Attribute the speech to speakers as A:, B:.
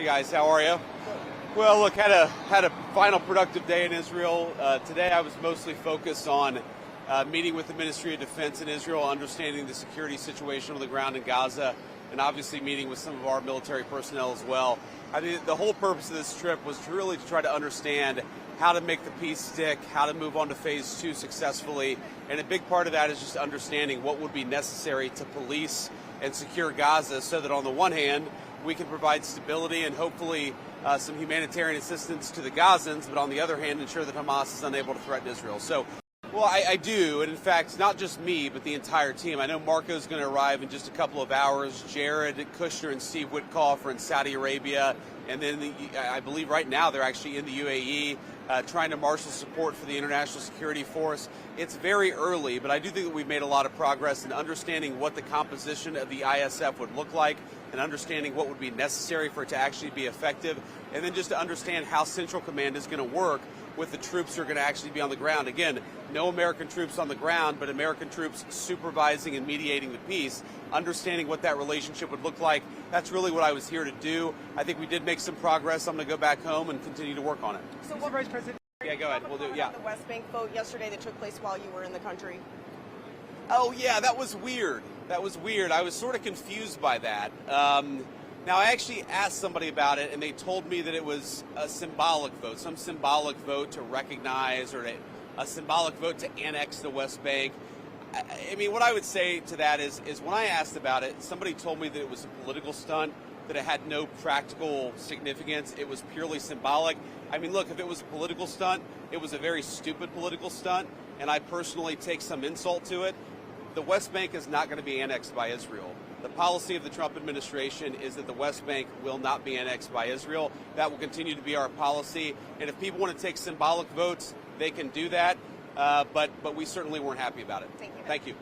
A: Hey guys, how are you? Well, look, had a final productive day in Israel. Today I was mostly focused on meeting with the Ministry of Defense in Israel, understanding the security situation on the ground in Gaza, and obviously meeting with some of our military personnel as well. I mean, the whole purpose of this trip was to try to understand how to make the peace stick, how to move on to phase 2 successfully, and a big part of that is just understanding what would be necessary to police and secure Gaza so that on the one hand, we can provide stability and hopefully some humanitarian assistance to the Gazans, but on the other hand, ensure that Hamas is unable to threaten Israel. So, well, I do, and in fact, not just me, but the entire team. I know Marco's going to arrive in just a couple of hours. Jared, Kushner, and Steve Witkoff are in Saudi Arabia, and then I believe right now they're actually in the UAE trying to marshal support for the International Security Force. It's very early, but I do think that we've made a lot of progress in understanding what the composition of the ISF would look like and understanding what would be necessary for it to actually be effective, and then just to understand how Central Command is going to work with the troops who are going to actually be on the ground. Again, no American troops on the ground, but American troops supervising and mediating the peace, understanding what that relationship would look like. That's really what I was here to do. I think we did make some progress. I'm going to go back home and continue to work on it.
B: So what, Vice President?
A: Yeah, go ahead. We'll do. Yeah.
B: The West Bank vote yesterday that took place while you were in the country.
A: Oh, yeah, that was weird. That was weird. I was sort of confused by that. Now, I actually asked somebody about it, and they told me that it was a symbolic vote, some symbolic vote to recognize or a symbolic vote to annex the West Bank. I mean, what I would say to that is when I asked about it, somebody told me that it was a political stunt, that it had no practical significance. It was purely symbolic. I mean, look, if it was a political stunt, it was a very stupid political stunt, and I personally take some insult to it. The West Bank is not going to be annexed by Israel. The policy of the Trump administration is that the West Bank will not be annexed by Israel. That will continue to be our policy. And if people want to take symbolic votes, they can do that. But we certainly weren't happy about it.
B: Thank you.
A: Thank you.